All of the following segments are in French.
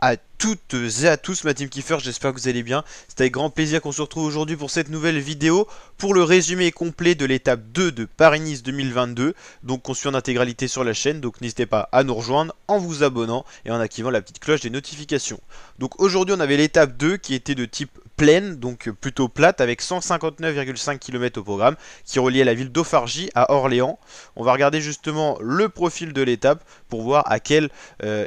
à toutes et à tous ma team kiffer, j'espère que vous allez bien. C'est avec grand plaisir qu'on se retrouve aujourd'hui pour cette nouvelle vidéo pour le résumé complet de l'étape 2 de Paris-Nice 2022, donc qu'on suit en intégralité sur la chaîne, donc n'hésitez pas à nous rejoindre en vous abonnant et en activant la petite cloche des notifications. Donc aujourd'hui on avait l'étape 2 qui était de type plaine, donc plutôt plate, avec 159,5 km au programme, qui reliait la ville d'Aufargy à Orléans. On va regarder justement le profil de l'étape pour voir à quelle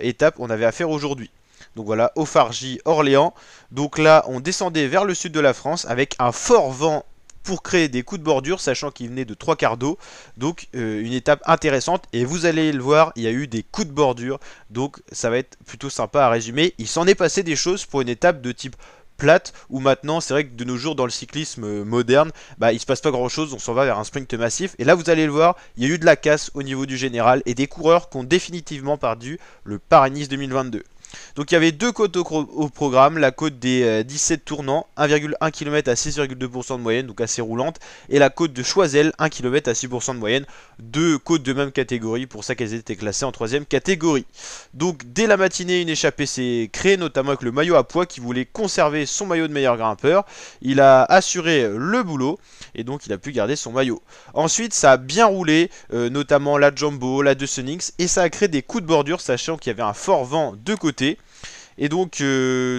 étape on avait affaire aujourd'hui. Donc voilà, Aufargy, Orléans. Donc là, on descendait vers le sud de la France avec un fort vent pour créer des coups de bordure, sachant qu'il venait de 3 quarts d'eau. Donc une étape intéressante. Et vous allez le voir, il y a eu des coups de bordure. Donc ça va être plutôt sympa à résumer. Il s'en est passé des choses pour une étape de type plate, où maintenant c'est vrai que de nos jours dans le cyclisme moderne, il se passe pas grand chose, on s'en va vers un sprint massif, et là vous allez le voir, il y a eu de la casse au niveau du général, et des coureurs qui ont définitivement perdu le Paris-Nice 2022. Donc il y avait deux côtes au programme, la côte des 17 tournants, 1,1 km à 6,2% de moyenne, donc assez roulante, et la côte de Choiseul, 1 km à 6% de moyenne, deux côtes de même catégorie, pour ça qu'elles étaient classées en troisième catégorie. Donc dès la matinée, une échappée s'est créée, notamment avec le maillot à poids qui voulait conserver son maillot de meilleur grimpeur. Il a assuré le boulot, et donc il a pu garder son maillot. Ensuite, ça a bien roulé, notamment la Jumbo, la De Sonix, et ça a créé des coups de bordure, sachant qu'il y avait un fort vent de côté. Et donc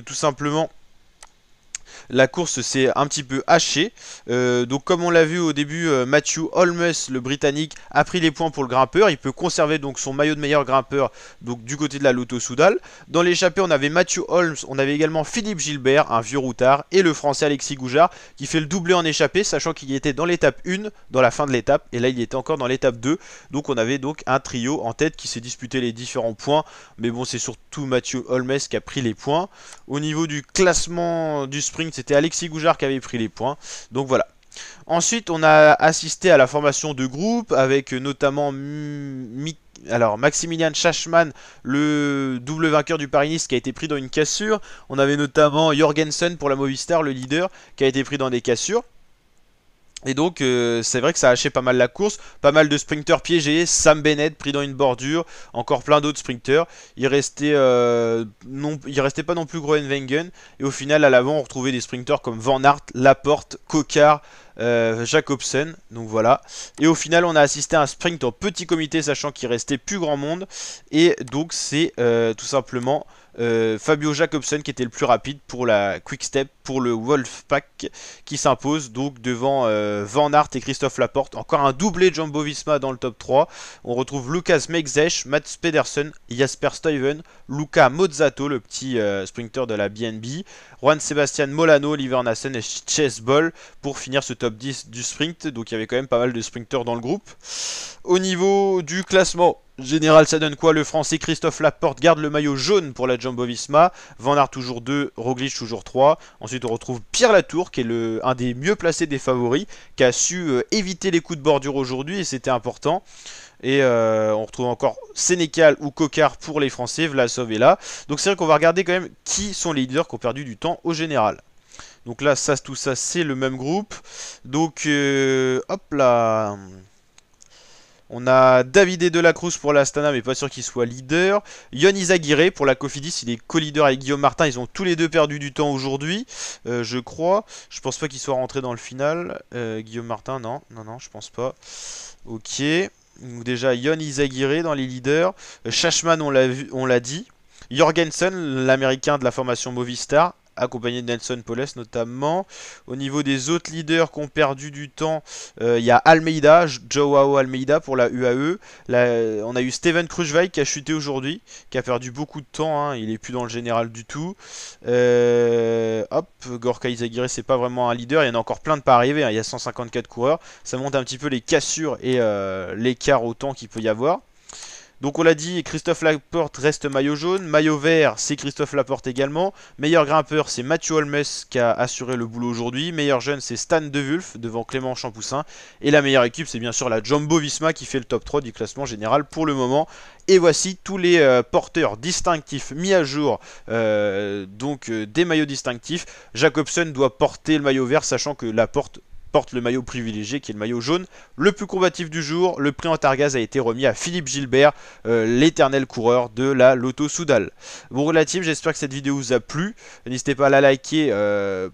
tout simplement la course s'est un petit peu hachée. Donc comme on l'a vu au début, Matthew Holmes, le Britannique, a pris les points pour le grimpeur. Il peut conserver donc son maillot de meilleur grimpeur donc du côté de la Lotto Soudal. Dans l'échappée, on avait Matthew Holmes, on avait également Philippe Gilbert, un vieux routard, et le Français Alexis Goujard qui fait le doublé en échappée, sachant qu'il était dans l'étape 1, dans la fin de l'étape, et là il était encore dans l'étape 2. Donc on avait donc un trio en tête qui s'est disputé les différents points. Mais bon, c'est surtout Matthew Holmes qui a pris les points. Au niveau du classement du sprint, c'était Alexis Goujard qui avait pris les points. Donc voilà. Ensuite, on a assisté à la formation de groupe avec notamment Maximilian Schachmann, le double vainqueur du Paris-Nice qui a été pris dans une cassure. On avait notamment Jorgensen pour la Movistar, le leader, qui a été pris dans des cassures. Et donc c'est vrai que ça a haché pas mal la course, pas mal de sprinters piégés, Sam Bennett pris dans une bordure, encore plein d'autres sprinters. Il restait pas non plus Groenewegen, et au final à l'avant on retrouvait des sprinters comme Van Aert, Laporte, Coquard, Jacobsen, donc voilà. Et au final on a assisté à un sprint en petit comité, sachant qu'il restait plus grand monde, et donc c'est tout simplement Fabio Jacobsen qui était le plus rapide pour la Quick Step, pour le Wolfpack, qui s'impose donc devant Van Aert et Christophe Laporte. Encore un doublé Jumbo-Visma dans le top 3. On retrouve Lucas Meixech, Mats Pedersen, Jasper Stuyven, Luca Mozzato, le petit sprinter de la BNB, Juan Sebastian Molano, Oliver Nassen et Chase Ball pour finir ce top 10 du sprint. Donc il y avait quand même pas mal de sprinters dans le groupe. Au niveau du classement général, ça donne quoi? Le Français Christophe Laporte garde le maillot jaune pour la Jumbo-Visma. Van Aert toujours 2, Roglic toujours 3. Ensuite on retrouve Pierre Latour qui est un des mieux placés des favoris, qui a su éviter les coups de bordure aujourd'hui, et c'était important. Et on retrouve encore Sénécal ou Coquard pour les Français, Vlasov est là. Donc c'est vrai qu'on va regarder quand même qui sont les leaders qui ont perdu du temps au général. Donc là, tout ça c'est le même groupe. Donc hop là. On a Davide Delacruz pour l'Astana, mais pas sûr qu'il soit leader. Yon Izagirre pour la Cofidis, il est co-leader avec Guillaume Martin. Ils ont tous les deux perdu du temps aujourd'hui, je crois. Je pense pas qu'il soit rentré dans le final. Guillaume Martin, non, je pense pas. Ok. Donc déjà, Yon Izagirre dans les leaders. Schachmann, on l'a dit. Jorgensen, l'américain de la formation Movistar, accompagné de Nelson Poles notamment. Au niveau des autres leaders qui ont perdu du temps, il y a Almeida, Joao Almeida pour la UAE. On a eu Steven Kruijswijk qui a chuté aujourd'hui, qui a perdu beaucoup de temps, hein, il est plus dans le général du tout. Hop, Gorka Izagirre, c'est pas vraiment un leader, il y en a encore plein de pas arriver, hein, il y a 154 coureurs, ça monte un petit peu les cassures et l'écart au temps qu'il peut y avoir. Donc on l'a dit, Christophe Laporte reste maillot jaune, maillot vert c'est Christophe Laporte également, meilleur grimpeur c'est Mathieu Holmes qui a assuré le boulot aujourd'hui, meilleur jeune c'est Stan De Wulf devant Clément Champoussin, et la meilleure équipe c'est bien sûr la Jumbo-Visma qui fait le top 3 du classement général pour le moment. Et voici tous les porteurs distinctifs mis à jour, des maillots distinctifs. Jacobsen doit porter le maillot vert, sachant que Laporte porte le maillot privilégié qui est le maillot jaune le plus combatif du jour. Le prix Antargaz a été remis à Philippe Gilbert, l'éternel coureur de la Lotto Soudal. Bon la team, j'espère que cette vidéo vous a plu. N'hésitez pas à la liker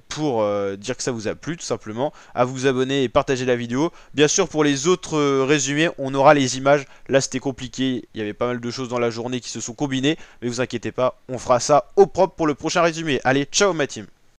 pour dire que ça vous a plu tout simplement, à vous abonner et partager la vidéo. Bien sûr pour les autres résumés on aura les images. Là c'était compliqué, il y avait pas mal de choses dans la journée qui se sont combinées, mais vous inquiétez pas, on fera ça au propre pour le prochain résumé. Allez, ciao ma team.